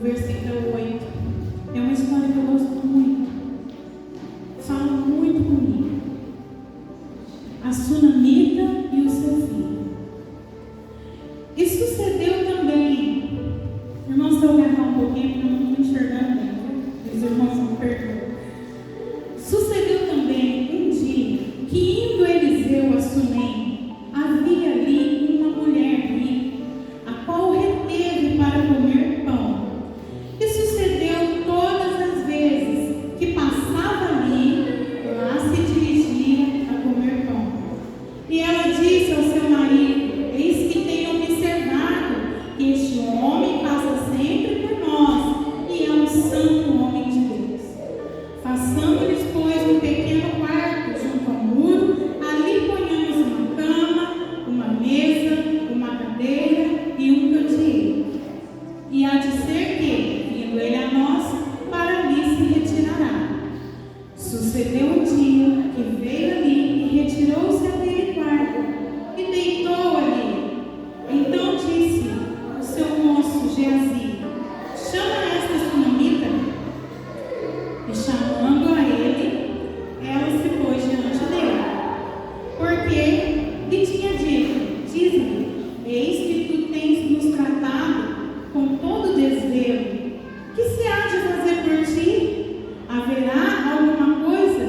versículo 8. É uma história que eu gosto muito. Fala muito comigo. A sunamita e o seu filho. E sucedeu também. Irmãos, se eu agarrar um pouquinho, porque eu não estou enxergando bem, viu? Os irmãos não perdoam. Sucedeu também um dia que, indo Eliseu a Sunem, havia ali uma mulher rica, a qual reteve para comer pão. E sucedeu todas as vezes que passava ali, lá se dirigia a comer pão. E ela disse ao seu marido: eis que tenho observado que este homem passa sempre por nós, e é um santo homem de Deus. Façamos-lhes, pois, um pequeno quarto junto ao muro, ali ponhamos uma cama, uma mesa, uma cadeira e um candeeiro. E há de ser que, vindo ele a nós, para ali se retirará. Sucedeu um dia que veio ali e retirou-se àquele quarto e deitou ali. Então disse o seu moço Geazi: chama esta sunamita. E chamando a ele, ela se pôs diante dele. Porque lhe tinha dito: diz-me, eis que tu tens nos tratado com todo desvelo. Que se há de fazer por ti? Haverá alguma coisa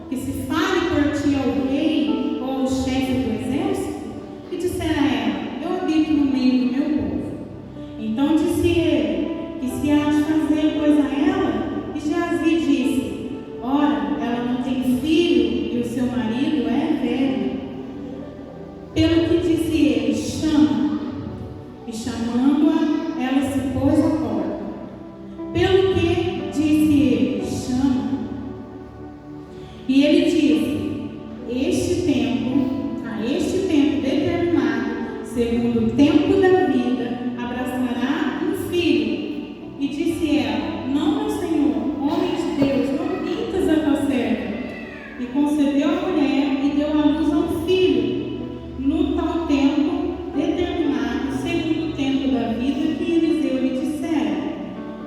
que se fale por ti ao rei ou ao chefe do exército? E dissera ela: eu habito no meio do meu povo. Então disse ele: que se há de fazer coisa a ela? E Geazi disse: ora, ela não tem filho e o seu marido é velho. Pelo que disse ele: chama. E chamando-a, ela se pôs à porta. Pelo que disse ele: chama. E ele disse: a este tempo determinado, segundo o tempo da vida, abraçará um filho. E disse ela: não, meu senhor, homem de Deus, não mintas a tua serva. E concebeu a mulher e deu à luz a um filho, no tal tempo determinado, segundo o tempo da vida que Eliseu lhe dissera.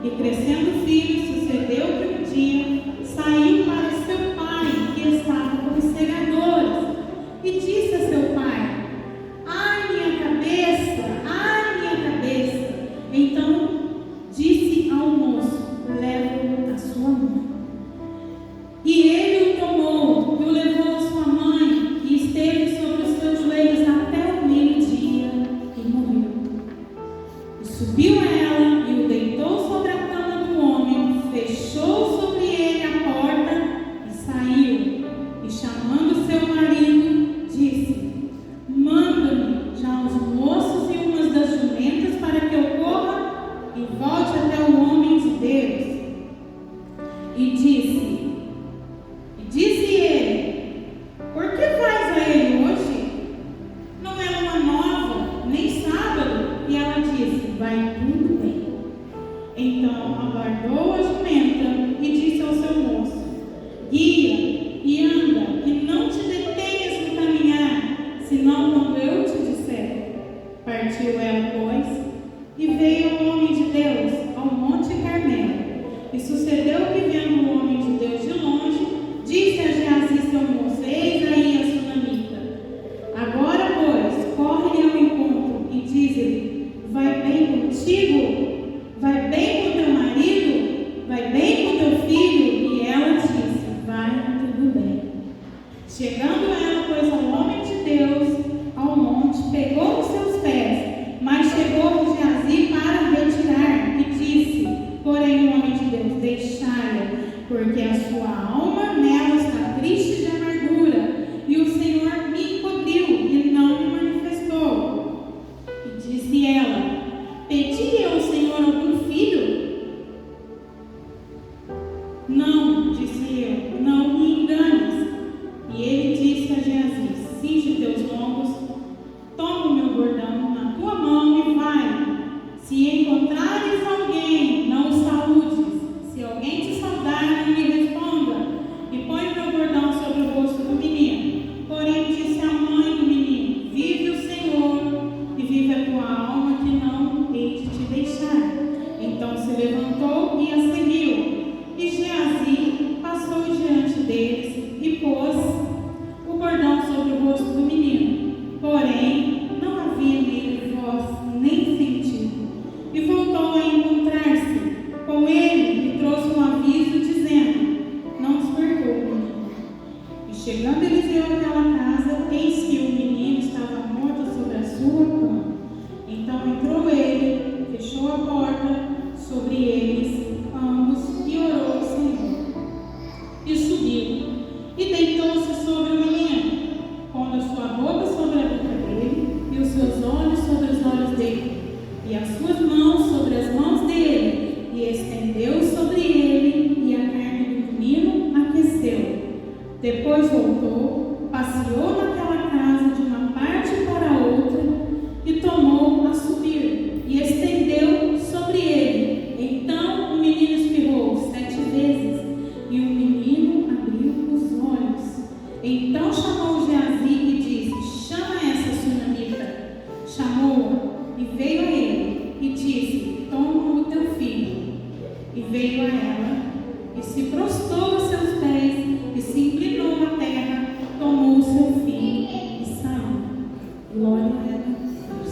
E crescendo o filho, sucedeu que um dia saiu para seu pai, que estava com os segadores, e disse a seu pai: ai, minha cabeça, ai, minha cabeça. Então disse ao moço: leva-o à sua mãe. E ele o tomou e o levou à sua mãe, e esteve sobre os seus joelhos até o meio-dia, e morreu. E subiu ela e o deitou sobre a cama do homem, fechou sobre ele a porta e saiu. E chamando seu marido, disse: manda-me já os moços e umas das jumentas para que eu corra e volte até o homem de Deus. E disse ele: por que vais a ele hoje? Não é uma nova, nem sábado. E ela disse: vai tudo bem. Então aguardou a jumenta e disse ao seu moço: guia e anda, e não te detenhas no caminhar, senão quando eu te disser. Partiu ela, pois, e veio ao homem de Deus ao monte Carmelo. E sucedeu que, vendo o homem de Deus de longe, disse a Geazi seu moço: eis aí a sunamita. Agora, pois, corre-lhe ao encontro e diz-lhe: vai bem contigo? Vai bem com teu marido? Vai bem com teu filho? E ela disse: vai tudo bem. Chegando ela, pois, ao homem de Deus, ao monte, pegou os seus pés, mas chegou Geazi para retirar, e disse: porém o homem de Deus: deixai-a, porque a sua alma nela está triste de amargura, e o Senhor me encobriu e não me manifestou. E disse ela: pedi ao Senhor algum filho? Não, disse eu, não me enganes. E ele disse a Geazi: cinge teus lombos, toma o meu bordão na tua mão e vai. Se encontrares alguém, não o saúdes. Se alguém te saudar, não lhe responda. E põe o meu bordão sobre o rosto do menino. Porém disse a mãe do menino: vive o Senhor, e vive a tua alma, que não hei de te deixar. chamou e veio a ele e disse: toma o teu filho. E veio a ela e se prostrou aos seus pés e se inclinou à terra, tomou o seu filho e saiu. Glória a Deus.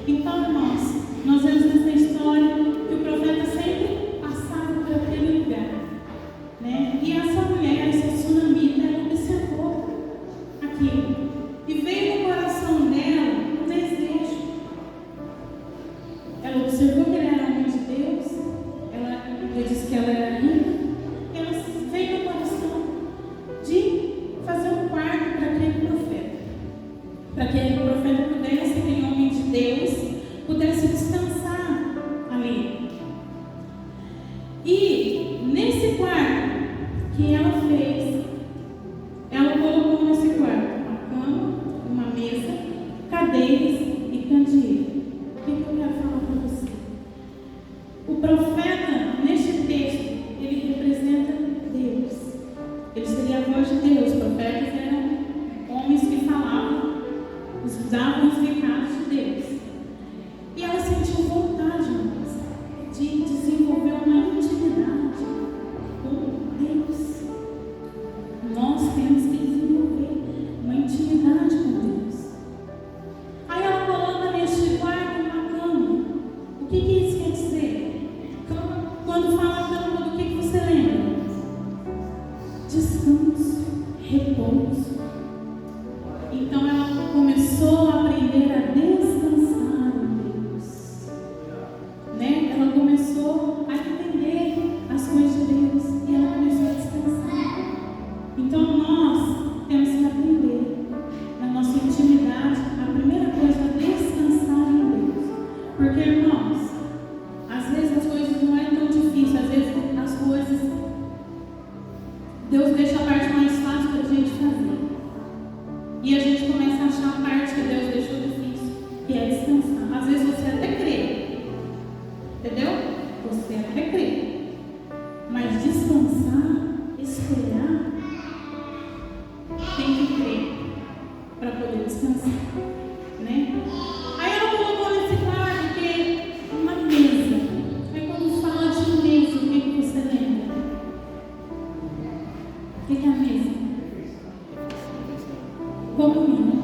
Então, irmãos, nós vemos nessa história que o profeta sempre passava por aquele lugar, né? E essa mulher, essa sunamita, ela observou aquilo e veio no coração dela um desejo. Ela observou que ele era homem de Deus, ela disse que ela era rica, e ela veio no coração de fazer um quarto para aquele profeta, para que aquele profeta pudesse, aquele homem de Deus, pudesse descansar ali. E nesse quarto que ela fez, ela colocou nesse quarto uma cama, uma mesa, cadeiras e candeeiro. O que eu quero falar para você? O profeta, neste texto, ele representa Deus. Ele seria a voz de Deus. Os profetas eram homens que falavam, davam os recados de Deus. E ela sentiu vontade, irmãos, de desenvolver uma intimidade com Deus. Nós temos que desenvolver uma intimidade com Deus. Aí ela coloca neste quarto uma cama. O que isso quer dizer? Quando fala cama, do que você lembra? Descanso, repouso. Então ela começou a aprender a descansar em Deus, né? Ela começou a entender as coisas de Deus e ela começou a descansar. Então nós temos que aprender na nossa intimidade, a primeira coisa é descansar em Deus. Porque, irmãos, às vezes as coisas não é tão difícil, às vezes as coisas Deus deixa a parte mais fácil para a gente fazer. E a gente começa a achar a parte que Deus deixou difícil, que é descansar. Às vezes você até crê, entendeu? Você até crê. Mas descansar, esperar, tem que crer para poder descansar, né? Aí ela colocou nesse quarto que uma mesa. Aí quando fala de mesa, o que você lembra? O que é a mesa? Comunhão.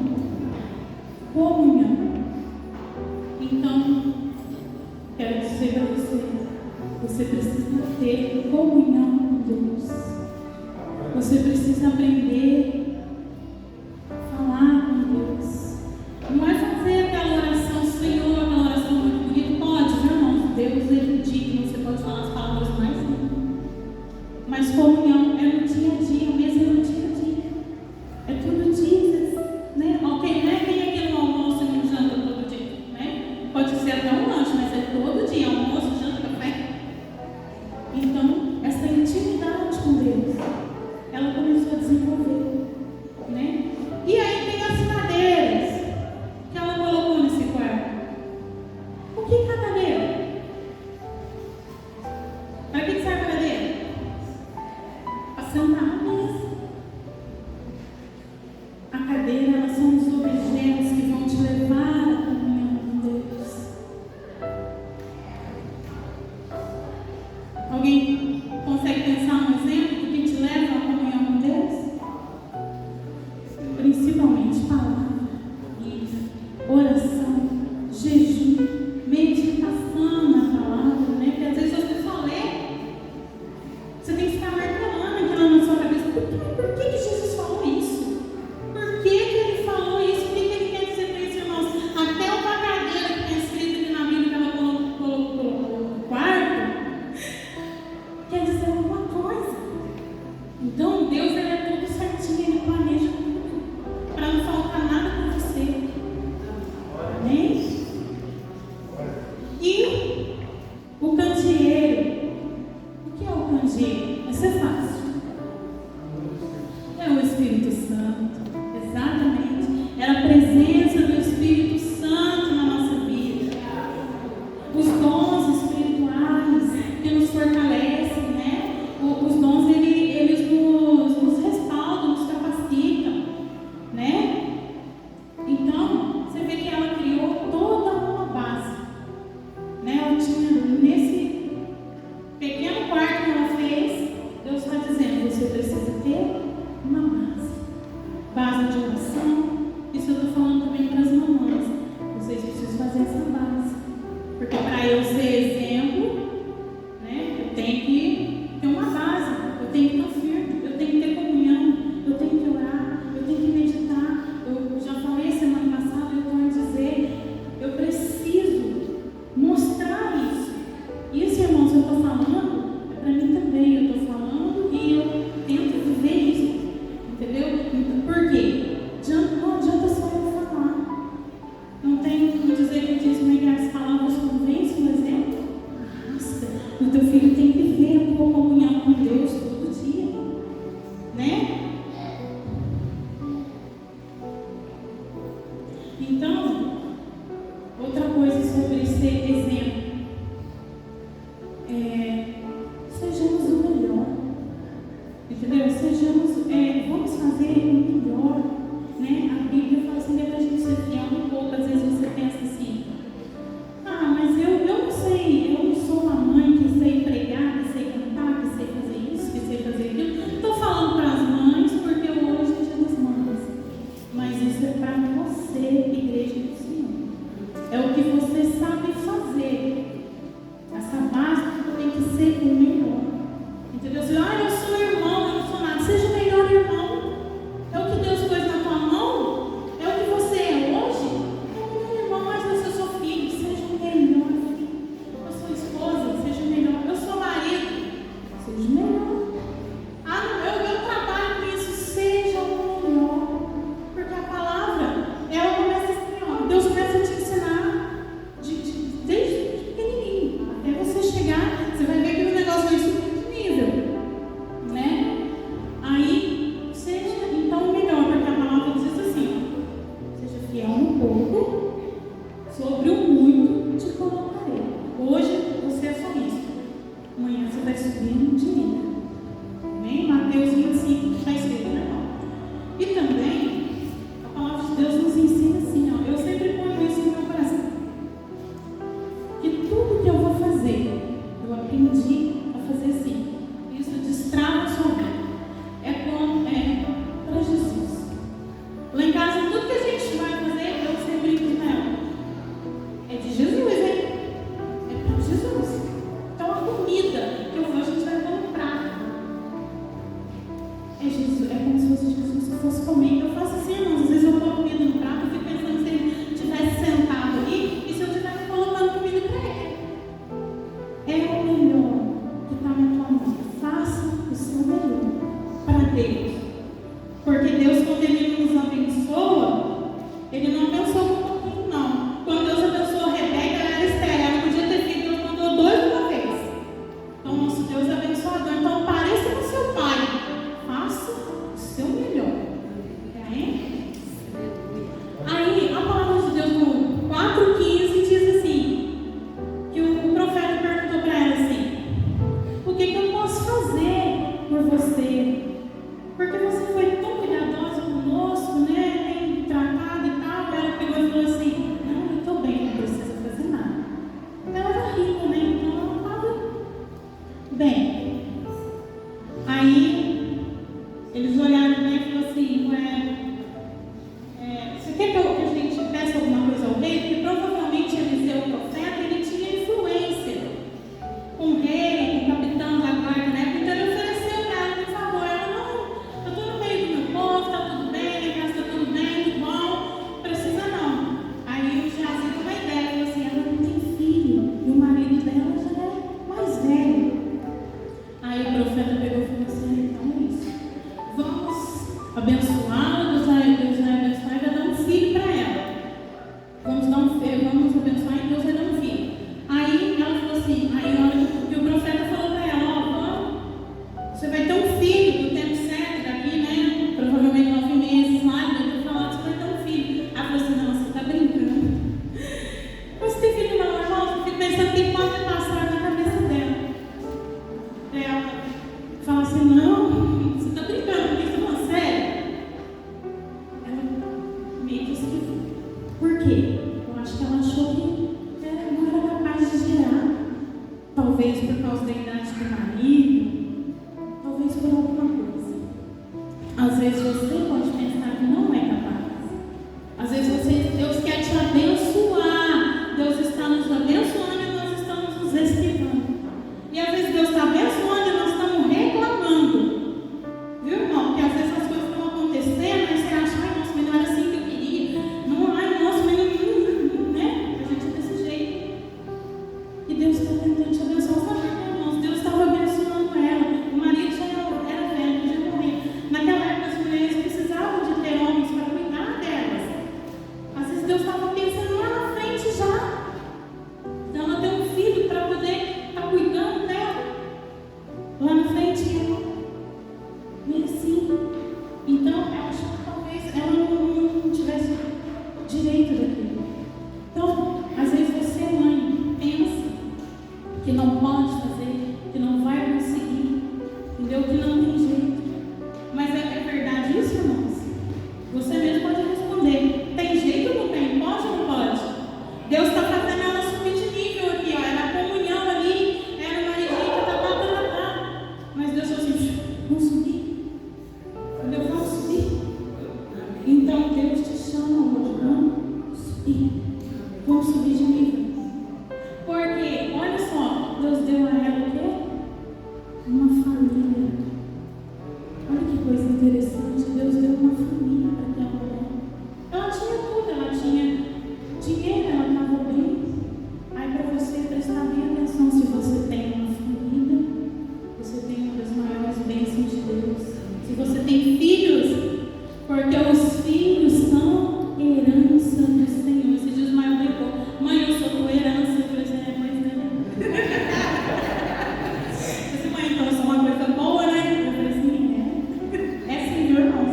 Comunhão. Então, quero dizer para você, você precisa ter comunhão com Deus. Você precisa aprender a falar com Deus. Não é fazer aquela oração, Senhor, aquela oração muito bonita. Pode, viu, irmão? Deus, ele diz, você pode falar as palavras mais lindas. Mas comunhão é no dia a dia, mesmo no dia a dia. É todo dia, né? Ok, não é quem é aquele no almoço e no janta todo dia, né? Pode ser até um lanche, mas é todo dia, almoço, janta, café. Então, essa intimidade com Deus, ela começou a desenvolver, né? E aí tem as cadeiras que ela colocou nesse quarto. O que é a cadeira? Para que serve a cadeira? Para sentar na mesa. A cadeira, elas são os objetos que vão te levar à comunhão com Deus. Alguém consegue pensar um exemplo do que te leva à comunhão com Deus? Principalmente palavra, oração, jejum, meditação na palavra, né? Porque às vezes você só lê, você tem que ficar martelando aquilo na sua cabeça. Por que Jesus falou isso? Por que ele falou isso? O que ele quer dizer com isso, irmãos? Até uma cadeira que tem escrito aqui na Bíblia que ela colocou no quarto quer dizer alguma coisa. Então Deus, ele é tudo certinho, ele planeja tudo para não faltar nada para você. Amém? E o candeeiro. O que é o candeeiro? Vai ser fácil. É o Espírito Santo. Exatamente. É a presença do Espírito Santo na nossa vida. Os dons espirituais que nos fortalecem, né? Os dons, eles nos respaldam, nos capacitam, né? Então, você vê que ela Outra coisa sobre ser exemplo. Sejamos o melhor. Entendeu? Vamos fazer o melhor. Né? A Bíblia fala assim, para a gente ser fiel um pouco. Às vezes você pensa assim, mas eu não sei, eu não sou uma mãe que sei pregar, que sei cantar, que sei fazer isso, que sei fazer aquilo. Estou falando para as mães porque hoje é dia das mães. Mas isso é para você, igreja do Senhor. É o que você sabe fazer. Essa base tem que ser o melhor. Entendeu? Você, eu sou irmão, eu não sou nada. Seja o melhor irmão. É o que Deus pôs na tua mão. É o que você é hoje. É o melhor irmão, mas eu sou seu filho. Seja o melhor filho. Eu sou esposa, seja o melhor. Eu sou marido, seja o melhor. Eu trabalho com isso. Seja o melhor. Porque a palavra, ela começa assim, Deus começa a te ensinar desde pequenininho até você chegar. Você vai ver que o negócio vai subir de nível, né? Aí, seja então o melhor, porque a palavra diz assim, seja fiel um pouco, sobre o muito te colocarei. Hoje você é só isso, amanhã você vai subir de nível. Amém? Mateus 25, está escrito, né, irmão? E também, a palavra de Deus nos ensina assim, eu sempre ponho isso no meu coração, que tudo que eu vou fazer, eu aprendi a fazer assim. Isso destrava a sua vida. É para Jesus. Lá em casa, tudo que a gente vai fazer, eu sempre brinco com ela. É de Jesus, hein? É para Jesus. Então a comida que eu vou, a gente vai comprar. É Jesus, é como se fosse Jesus que fosse comer. Eu faço assim, irmãos. Às vezes eu ponho comida no prato, eu fico pensando se ele estivesse sentado ali e se eu estivesse colocando comida para ele. É o melhor que está na tua mão. Faça o seu melhor para Deus. Porque Deus, quando Ele nos abençoa, Ele não abençoa com um pouquinho, não. Quando Deus abençoou a Rebeca, ela era estéril. Ela podia ter feito, Deus mandou 2 de uma vez. Então, nosso Deus é abençoador. Então, pareça com seu pai. Faça o seu melhor. Amém? Aí, a palavra de Deus no 4,15 diz assim, que o profeta perguntou para ela assim, o que eu posso fazer por você? Porque você foi tão cuidadosa conosco, né? Bem tratada e tal. Ela pegou e falou assim, não, eu estou bem, não precisa fazer nada. Ela era rica, né? Então ela estava bem. Aí eles olharam, né, e falaram assim, você quer que a gente peça alguma coisa ao rei? Porque provavelmente Eliseu, o profeta, ele tinha influência com o rei, com o capitão da guarda, né? Então ele ofereceu para ela um favor. Ela, não, eu estou no meio do meu povo, está tudo bem, minha casa está tudo bem, tudo bom, não precisa não. Aí o Geazi deu uma ideia, falou assim, ela não tem filho, e o marido dela já é mais velho. Aí o profeta pegou e falou assim, então é isso. Vamos abençoá-la, Deus vai abençoar e vai dar um filho para ela. Vamos abençoar e Deus vai dar um filho. Aí ela falou assim, aí olha que o profeta falou para ela, você vai ter um filho no tempo certo daqui, né? Provavelmente 9 meses lá, Deus vai falar que você vai ter um filho. Ela falou assim, não, você está brincando. Você tem filho não, irmão? Eu fico pensando que pode passar na cabeça dela. Ela fala assim, não, você está brincando, porque você está falando sério? Ela meio que esquivou. Por quê? Eu acho que ela achou que não era capaz de gerar. Talvez por causa da idade do marido, talvez por alguma coisa. Às vezes você pode pensar que não é capaz. Às vezes Deus quer te abençoar. Deus está nos abençoando e nós estamos nos esquivando. E às vezes Deus está abençoando e nós estamos reclamando. Viu, irmão? Porque às vezes as coisas estão acontecendo, aí você acha, nossa, mas não era assim que eu queria. Não, nossa, mas não, né? A gente é desse jeito. E Deus está tentando te abençoar. Sabe por quê, irmãos? Deus estava abençoando ela. O marido já era velho, já morreu. Naquela época as mulheres precisavam Vamos subir de nível. Porque, olha só, Deus deu a ela o quê? Uma família. Olha que coisa interessante. Deus deu uma família para aquela mulher. Ela tinha tudo, ela tinha dinheiro, ela estava bem. Aí, para você prestar bem atenção, se você tem uma família, você tem uma das maiores bênçãos de Deus. Se você tem filhos, porque os filhos são herança do Senhor. Você diz, mãe, eu sou tua herança. Eu falei assim, pois é. Você, mãe, então eu sou uma coisa boa, né? Eu falei assim, é Senhor, não,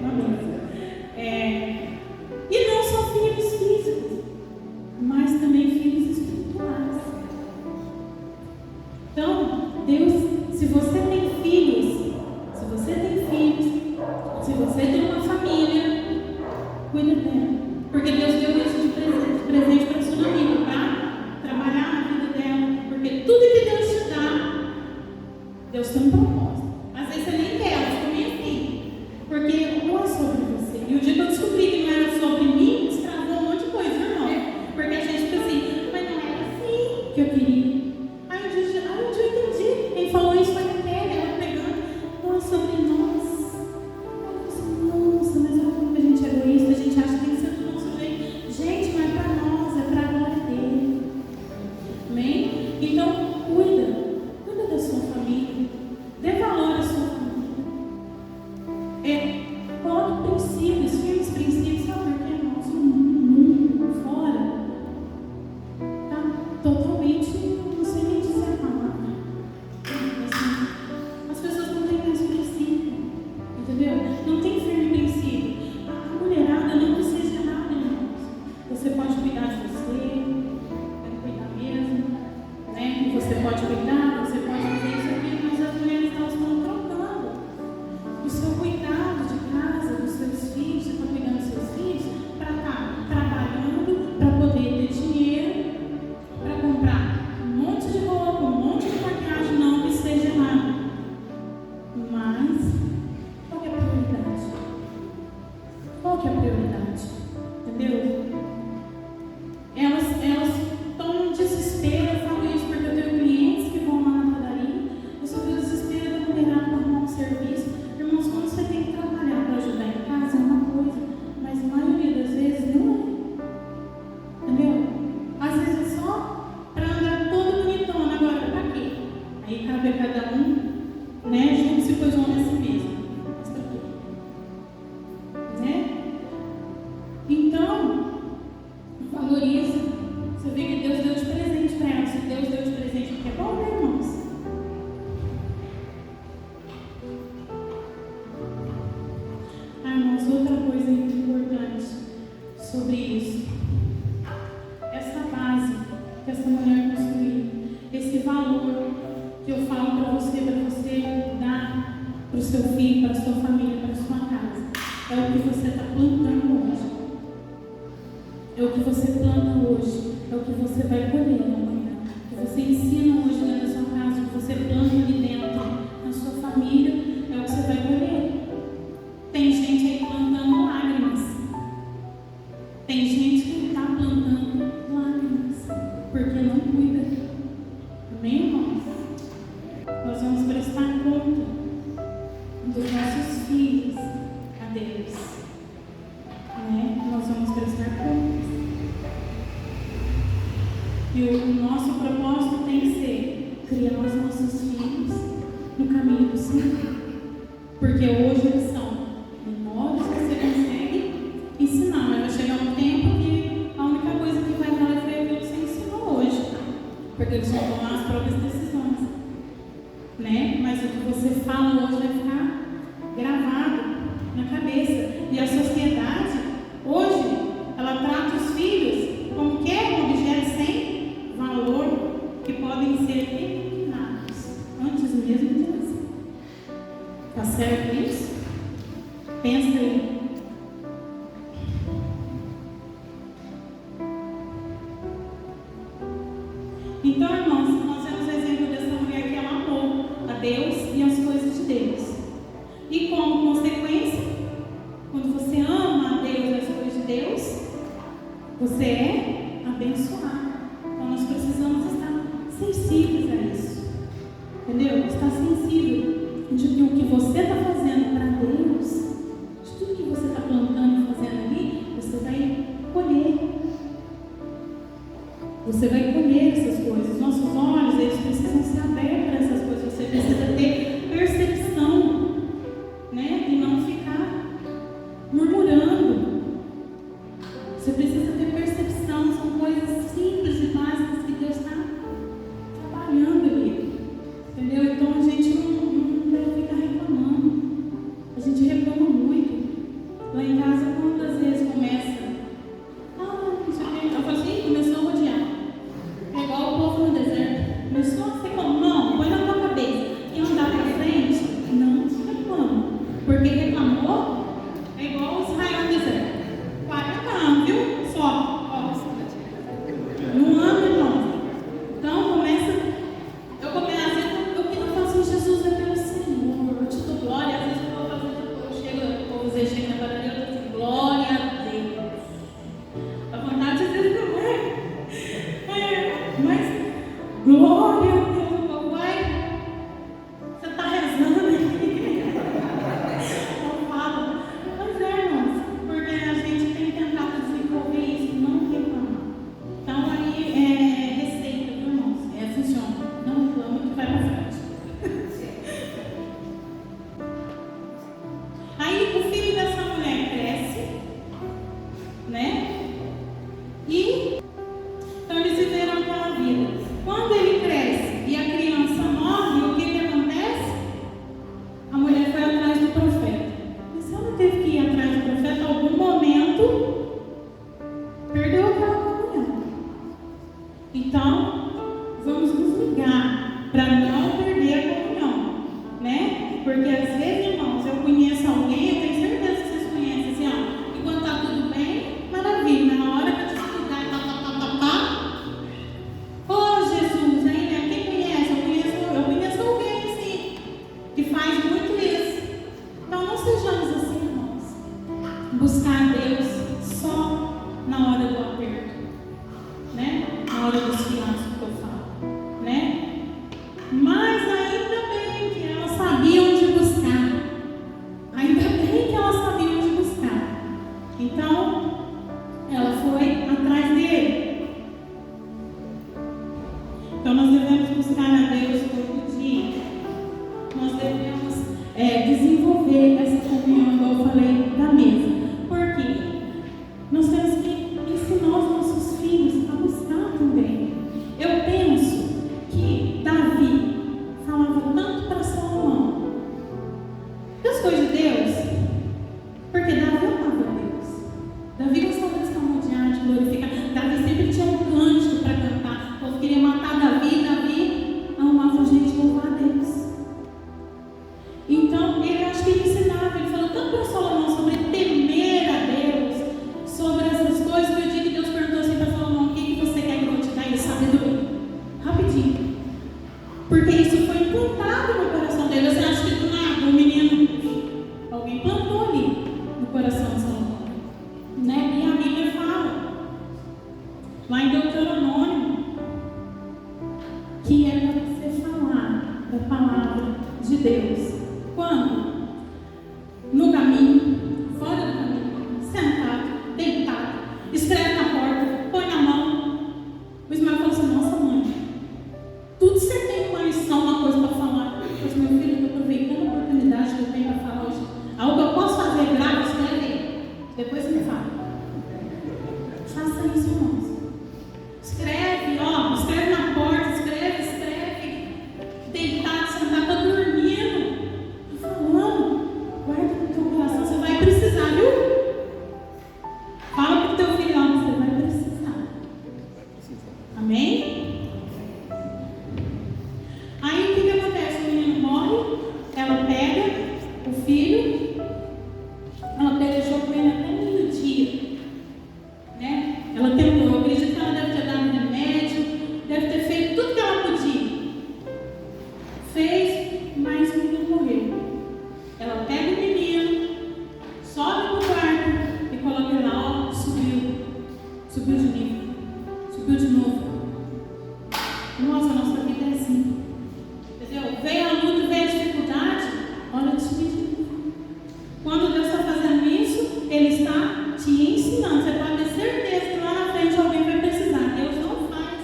uma benção. E não só filhos físicos, mas também filhos espirituais. Então, Deus, se você tem filhos, se você tem uma família, cuida dela. Porque Deus deu isso de presente para a sua amiga, para trabalhar na vida dela. Porque tudo que Deus te dá, Deus tem um propósito. Às vezes você nem quer, mas também assim. Porque não é sobre você. E o dia que eu descobri que não era sobre mim, destravou um monte de coisa, irmão. Porque a gente fica assim, mas não era assim que eu queria. Aí um dia eu entendi. Quem falou isso foi a Kelly, ela pegando. Não é sobre nós. Nossa, mas a gente é egoísta, a gente acha que tem que ser do nosso jeito. Gente, não é para nós, é para a glória dele. Amém? Então, cuida da sua família. Dê valor à sua família. Coloque princípios, firmes princípios. Sabe por quê? Nosso mundo fora está totalmente, não sei nem dizer a palavra. Assim, as pessoas não têm mais princípio. Entendeu? Não tem firme princípio. A mulherada não precisa de nada, irmãos. Você pode cuidar de você, deve cuidar mesmo, né? Você pode cuidar, você pode fazer isso aqui, mas as mulheres elas estão trocando o seu cuidado de casa, dos seus filhos. Você está cuidando dos seus filhos para estar trabalhando, para poder ter dinheiro, para comprar um monte de roupa, um monte de maquiagem, não que seja errado. Mas qual que é a prioridade? Qual que é a prioridade? Entendeu? Elas estão num desespero. Eu falo isso porque eu tenho clientes que vão lá na padaria. Eu só vi o desespero da mulherada para arrumar um serviço. Irmãos, quando você tem que trabalhar para ajudar em casa é uma coisa, mas a maioria das vezes não é. Entendeu? Às vezes é só para andar todo bonitona. Agora, para quê? Aí cabe a cada um, né? Junto-se, pois o homem a si mesmo. Né? Então, valoriza. Você vê que Deus deu de presente para ela. Se Deus deu de presente, porque é bom, né, irmãos? Irmãos, outra coisa importante sobre isso. Essa base que essa mulher construiu, esse valor que eu falo para você dar para o seu filho, para a sua família, para a sua casa, é o que você está plantando hoje. É o que você planta hoje, é o que você vai colher amanhã. O que você ensina hoje dentro da sua casa, o que você planta ali dentro na sua família, é o que você vai colher. Tem gente aí plantando lágrimas. Tem gente que está plantando lágrimas porque não cuida. Amém, irmãos? Nós vamos prestar conta dos nossos filhos a Deus. Né? Nós vamos prestar contas. E o nosso propósito tem que ser criar os nossos filhos no caminho do Senhor. Porque hoje eles são menores, você consegue ensinar, mas vai chegar um tempo que a única coisa que vai dar foi aquilo que você ensinou hoje. Porque eles vão tomar as próprias decisões. Né? Mas o que você fala hoje vai ficar gravado na cabeça. E a sociedade, hoje, ela trata os filhos como que é um objeto sem valor, que podem ser eliminados antes mesmo de nascer. Tá certo isso? Pensa aí. Então, irmãos, nós vemos o exemplo dessa mulher que ela amou a Deus e as coisas de Deus. E como consequência, quando você ama a Deus e as coisas de Deus, você é abençoado. Você vai colher essas coisas. Nossos olhos, eles precisam ser abertos para essas coisas. Você precisa ter percepção, né? E não ficar murmurando. Você precisa ter percepção. São coisas simples e básicas que Deus está trabalhando ali. Entendeu? Então a gente não deve ficar reclamando. A gente reclama muito. Lá em casa, quantas vezes começa? Não sei o que. Eu falo assim, começou a rodear. É igual o povo no deserto. Começou a ser como, não, põe na tua cabeça. E andar para frente, não reclama. Porque reclamou, é igual Israel no deserto. 40 anos, viu? Só. Ó. No ano, irmão. Então começa. Eu falo assim, Jesus é pelo Senhor. Eu te dou glória. Às vezes eu chego na padaria, eu digo assim, glória a Deus. A vontade de dizer mas glória a Deus, papai. Você está rezando aqui. Eu falo, mas irmãos, porque a gente tem tentado desenvolver isso, não reclamar. Então aí é receita, viu, irmãos? Funciona. Não reclama que vai para frente. Aí o filho dessa mulher cresce, né? E então eles viveram aquela vida. Quando ele cresce e a criança morre, o que acontece? A mulher foi atrás do profeta. E se ela teve que ir atrás do profeta, em algum momento perdeu aquela comunhão. Então, vamos nos ligar para não perder a comunhão, né? Porque às vezes, irmãos, eu conheço alguém, eu tenho certeza que vocês conhecem, assim, ó, e quando tá tudo bem, maravilha, mas na hora que eu te explicar, oh Jesus, hein, né? Quem conhece? Eu conheço alguém assim, que faz muito isso. Então não sejamos assim, irmãos. Buscar a Deus só na hora do aperto, né? Na hora dos fianços que eu falo, né? Mas ainda bem que ela sabia onde buscar. Ainda bem que ela sabia onde buscar. Então, ela foi atrás dele. Então, nós devemos buscar a Deus todo dia. Nós devemos desenvolver essa comunhão, igual eu falei, da mesa. Por quê? Nós temos que ensinar os nossos filhos a buscar também. Eu penso que Davi falava tanto para Salomão das coisas de Deus, porque Davi amava Deus. Davi gostava de estar rodeado, de glorificar. Davi sempre tinha um cântico para cantar. O povo queria matar Davi. Davi amava a gente louvar a Deus. Então, ele acho que ele ensinava, ele falou tanto para Salomão sobre temer a Deus, sobre essas coisas, que o dia que Deus perguntou assim para Salomão, o que você quer que eu te dê? Ele sabedoria. Rapidinho. Porque isso foi implantado no coração dele. Você acha que do nada o menino, alguém plantou ali no coração de Salomão, né? E a Bíblia fala, lá em Deuteronômio, que é para você falar da palavra de Deus. Quando? No caminho, fora do caminho, sentado, deitado, escreve na porta, põe na mão. O Ismael falou assim, nossa mãe, tudo você tem uma lição, uma coisa para falar. Eu falei, meu filho, eu estou aproveitando a oportunidade que eu tenho para falar hoje. Algo que eu posso fazer, grave, escreve aí. Depois você me fala. Faça isso, irmãos. Escreve, ó, escreve na porta, escreve. Deitado, sentado, tá dormindo. Tô falando, guarda no teu coração, você vai precisar, viu? Fala pro teu filhão, você vai precisar. Amém? Aí o que acontece? O menino morre, ela pega o filho, ela deixou com ele até meio-dia, né? Ela tentou, eu acredito que ela deve ter dado remédio, deve ter feito tudo que ela podia. Fez, mas o menino morreu. Ela pega o menino, sobe no quarto e coloca ele lá, ó, subiu de nível, subiu de novo. Nossa, a nossa vida é assim. Entendeu? Veio a luta, veio a dificuldade, olha de subir de nível. Quando Deus está fazendo isso, Ele está te ensinando. Você pode ter certeza que lá na frente alguém vai precisar. Deus não faz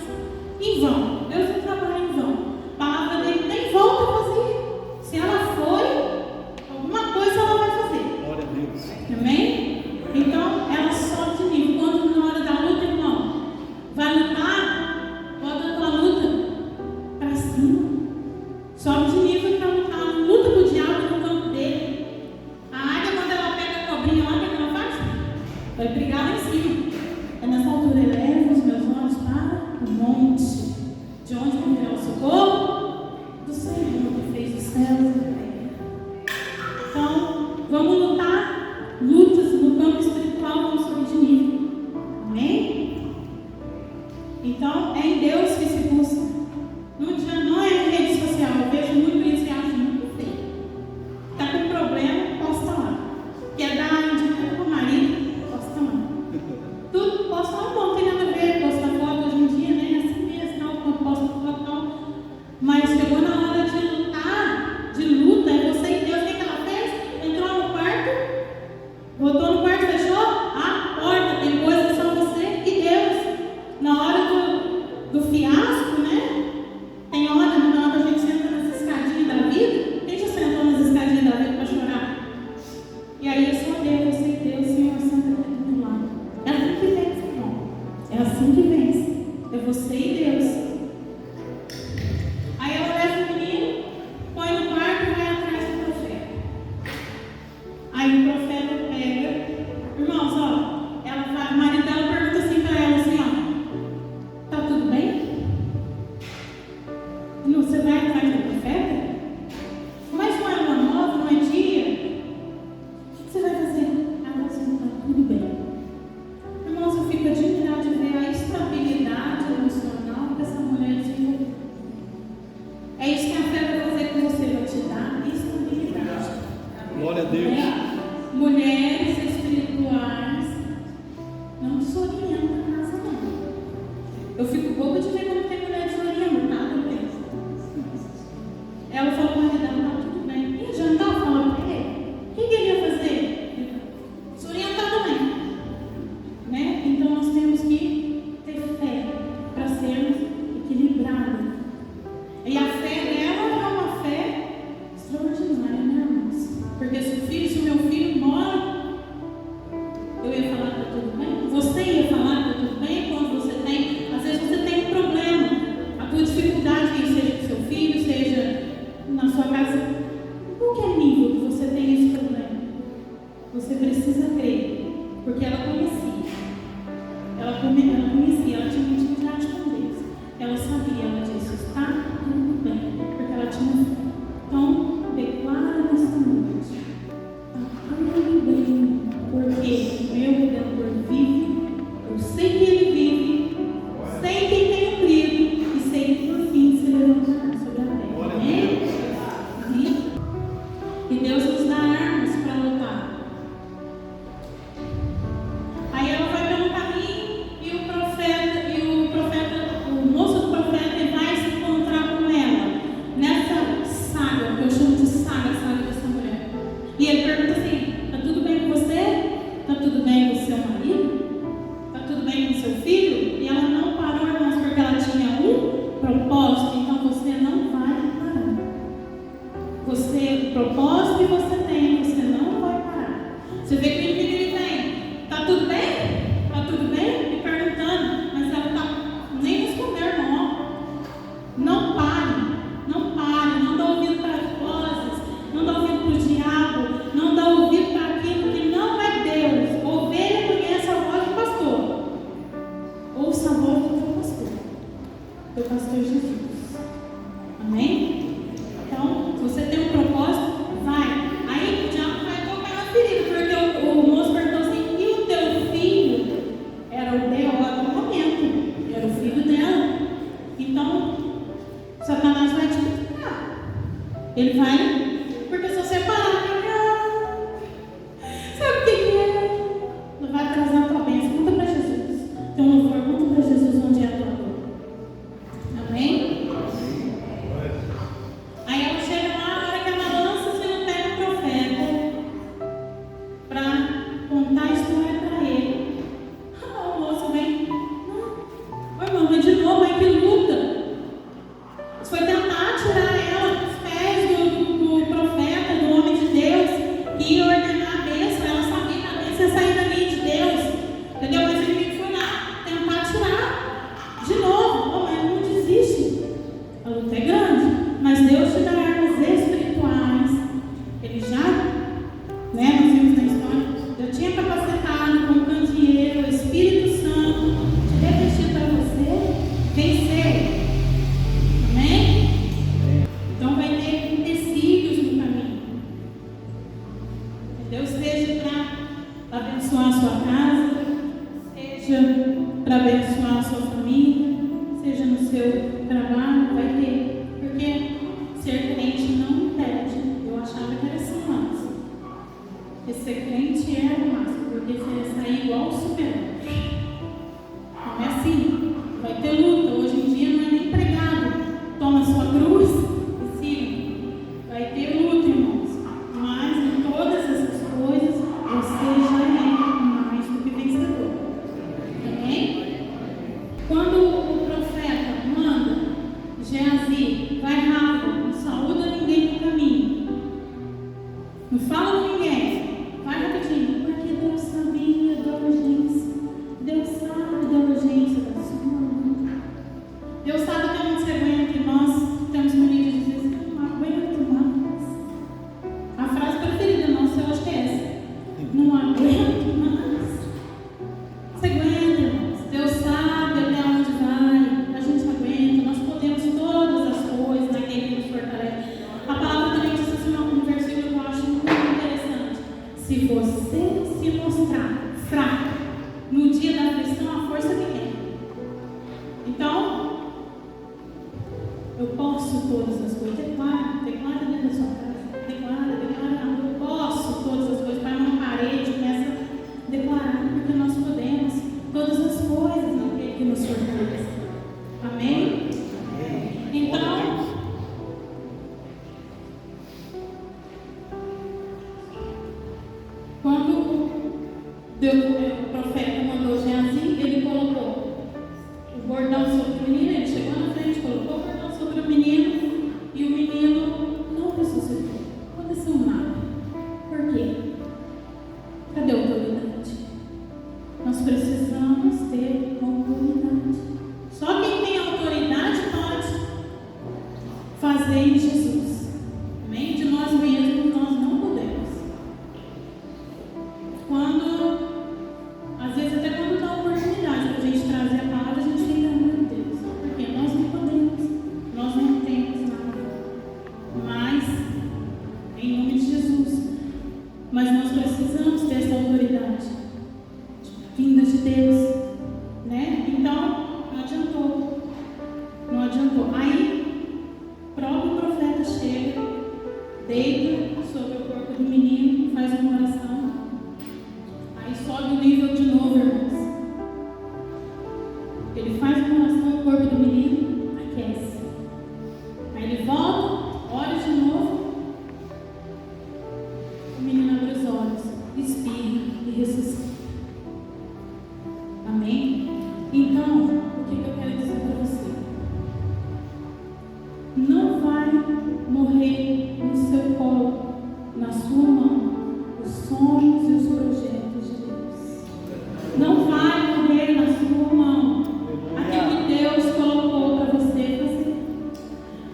Então, é em Deus que se busca. Não é em rede social. Eu vejo muito isso e acho muito feio. Está com problema, posta lá. Quer dar indicado para o marido, posta lá. Tudo posta lá, não tem nada a ver. Posta foto hoje em dia, né? Assim mesmo, não, posta foto não. Mas chegou na hora de lutar, de luta, é você e Deus. O que ela fez? Entrou no quarto, botou no quarto, fechou a porta. Tem coisas que são você e Deus. Na hora do fiasco, né? Tem hora, na hora que a gente senta nas escadinhas da vida. Quem já sentou nas escadinhas da vida para chorar? E aí é só Deus, você e Deus, Senhor, senta aqui do lado. É assim que vence, irmão. É assim que vence. É você e Deus. Aí ela leva o menino, põe no quarto e vai atrás do profeta. Aí o profeta pega. Irmãos, ó, o marido dela pergunta assim para ela assim, ó. Tá tudo bem? Não, você vai atrás do profeta? Mas não é lua nova, não é dia? O que você vai fazer? Ela assim, tá tudo bem. Irmãos, eu fico admirado de ver a estabilidade emocional que essa mulher desenvolveu. É isso que a fé vai fazer com você, vai te dar estabilidade. Glória a Deus. Mulheres espirituais não desorientam a casa, não. Eu fico boba de ver quando tem mulher desorientada, tá? Ela falou para ele, tá tudo bem. E jantar, falou para ele, o que ele ia fazer? Desorientar também. Né? Então nós temos que ter fé para sermos equilibrados. E a fé dela é uma fé extraordinária, né, irmãos? Porque se o meu filho mora, eu ia falar que está tudo bem? Você ia falar que está tudo bem? Quando você tem, às vezes você tem um problema, a tua dificuldade, seja com seu filho, seja na sua casa, qualquer nível que você tem esse problema, você precisa crer, porque ela conhecia. Ela conhecia, ela tinha uma intimidade com Deus. Ela sabia, ela disse, está tudo bem, porque ela tinha fé. Então, declara nesta noite, está tudo bem, porque o meu Redentor vive, eu sei que Ele vive, sei que Ele tem crido e sei que por fim se levantará sobre a terra. Amém? E Deus nos dá armas para lutar. Aí ela vai pelo caminho e o moço do profeta vai se encontrar com ela nessa saga, que eu chamo de saga dessa mulher. E ele pergunta assim: tá tudo bem com você? Tá tudo bem com o seu marido? Tá tudo bem com o seu filho? E ela não parou, irmãos, porque ela tinha um propósito. Então você não vai parar. O propósito que você tem, você não vai parar. Você vê que ele vem, tá tudo bem? Tá tudo bem? Me perguntando, mas ela tá nem respondendo, não. Não pare, não dá ouvido para as vozes, não dá ouvido para o diabo, não dá ouvido para aquilo que não é Deus. Ovelha conhece a voz do pastor. Ouça a voz do teu pastor, teu pastor Jesus. Amém? Então, se você tem um propósito, vai. Aí o diabo vai tocar na ferida, porque o moço perguntou assim: e o teu filho? Era o B.O. do momento, era o filho dela. Então, Satanás vai te criticar. Ele vai, porque se você parar, sabe o que é? Não vai atrasar a tua bênção. Conta para Jesus. Tem um louvor, conta para Jesus onde é a tua dor. Amém? Aí ela chega lá, a hora que ela lança-se no pé do profeta para contar a história para ele. O moço vem, ô irmão, mas de novo, mas que luta. Isso foi tentar tirar ela dos pés do posso todas as coisas. Declara dentro da sua casa. Declara, não, eu posso todas as coisas. Vai numa parede, começa a declarar, porque nós podemos todas as coisas naquele que nos fortalece. Amém? Então, quando o profeta mandou Geazi, ele colocou o bordão sobre o menino, ele chegou na frente, colocou o bordão sobre o menino e o menino não ressuscitou. Não aconteceu nada. Por quê? Cadê a autoridade? Nós precisamos ter autoridade. Só quem tem autoridade pode fazer em Jesus. Amém? De nós mesmos nós não podemos. Às vezes até quando dá oportunidade para a gente trazer a palavra, a gente fica, meu Deus, porque nós não podemos, nós não temos nada. Mas, em nome de Jesus, mas nós precisamos ter essa autoridade vinda de Deus, né? Então, não adiantou. Aí, o próprio profeta chega, deita sobre o corpo do menino, faz uma oração. Aí sobe o nível de novo, irmãos. Ele faz uma oração, o corpo do menino aquece. Aí ele volta, ora de novo. O menino abre os olhos, espirra e ressuscita. Amém? Então, o que eu quero dizer para você? Não vai morrer no seu colo, na sua mão, os sonhos e os projetos de Deus. Não vai morrer na sua mão aquilo que Deus colocou para você fazer.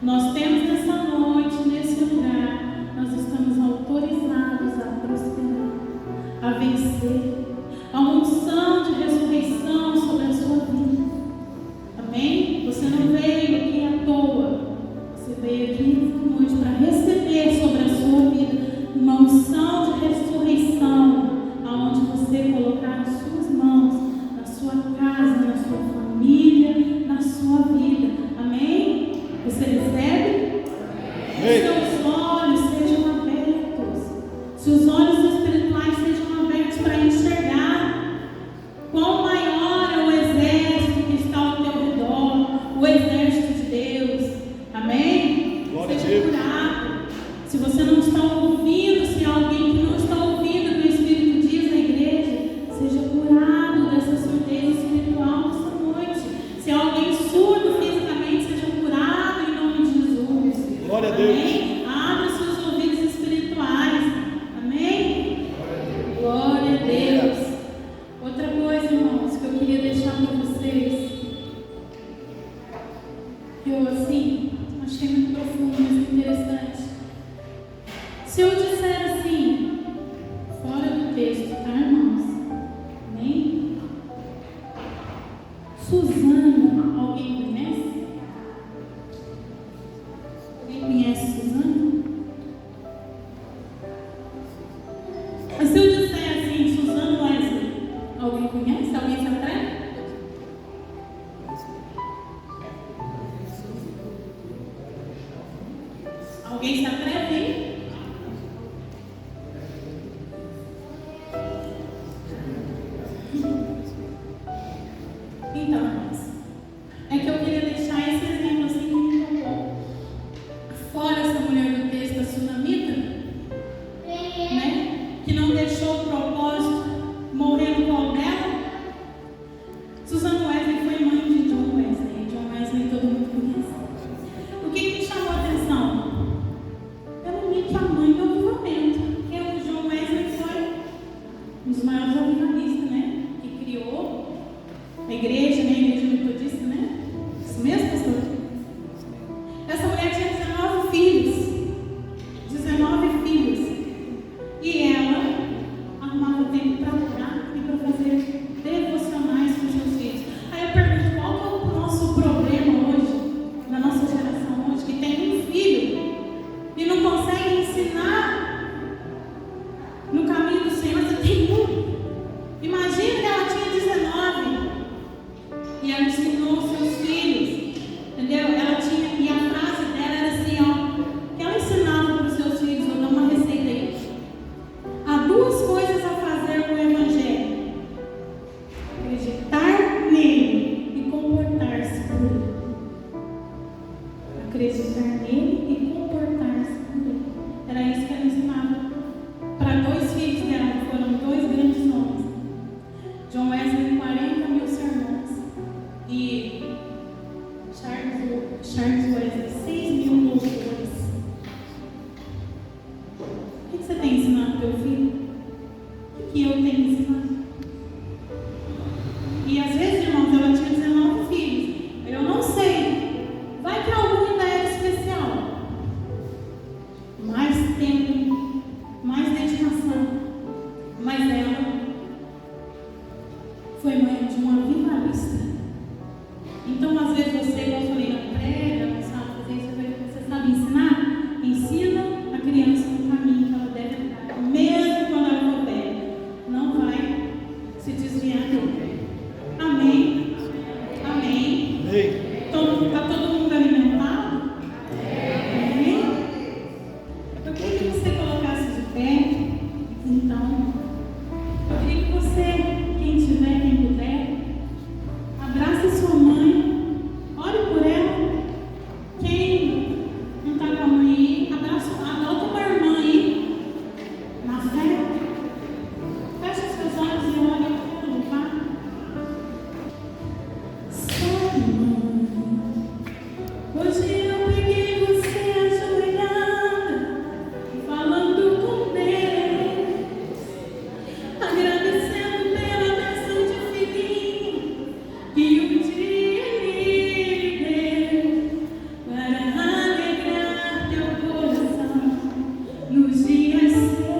Nós temos nessa noite, nesse lugar, nós estamos autorizados a prosperar, a vencer, a unção de ressurreição sobre a sua vida. Amém? Você não veio aqui à toa. Você veio aqui nessa noite para receber sobre a sua vida uma unção de ressurreição, aonde você colocar as suas mãos na sua casa, na sua família, na sua vida. Amém? Você recebe? Seus olhos sejam abertos. Seus olhos espirituais sejam abertos para enxergar quão maior é o exército que está ao teu redor, o exército de Deus. Amém? Seja curado. Se você não está ouvindo, se há alguém que não está ouvindo o que o Espírito diz na igreja, seja curado dessa surdez espiritual nessa noite. Se há alguém surdo fisicamente, seja curado em nome de Jesus. Glória a Deus. Amém? Abra seus ouvidos espirituais. Amém? Glória a Deus. Outra coisa, irmãos, que eu queria deixar para vocês, que eu assim, achei muito profundo, muito interessante. Se eu disser assim, fora do texto, tá, irmãos? Amém? Suzana, alguém conhece? Alguém conhece Suzana? Mas se eu disser assim, Suzana Wesley, alguém conhece? Alguém se atreve? Alguém se atreve, hein? Então, irmãos, é que eu queria deixar esse exemplo assim que me tocou. Fora essa mulher do texto, a sunamita, né? Que não deixou o propósito morrer no colo dela. Suzana Wesley foi mãe de John Wesley. John Wesley todo mundo conhece. O que me chamou a atenção? Charles Wesley, 6.000 louvores. O que você tem ensinado para o teu filho? O que eu tenho ensinado? E às vezes, irmãos, ela tinha 19 filhos. Eu não sei. Vai que algum ainda era especial. Mais tempo, mais dedicação. Mas ela foi mãe de uma vigarista. Então, às vezes, você, como eu falei, não prega, não sabe fazer isso, você sabe ensinar? Ensina a criança no caminho que ela deve andar. Mesmo quando ela for velha, não vai se desviar dele. Amém? Amém? Então, está todo mundo alimentado? Amém? Eu queria que você colocasse de pé. Então, eu queria que você, quem tiver, quem puder, abrace sua mãe, ore por ela. Quem não está com a mãe aí, adota uma irmã aí, na fé. Feche os seus olhos e ore por ela, tá? Sabe, mãe, hoje eu peguei você ajoelhada, falando com Deus, agradecendo pela bênção de filhinho que um dia Ele deu, para alegrar teu coração nos dias seus.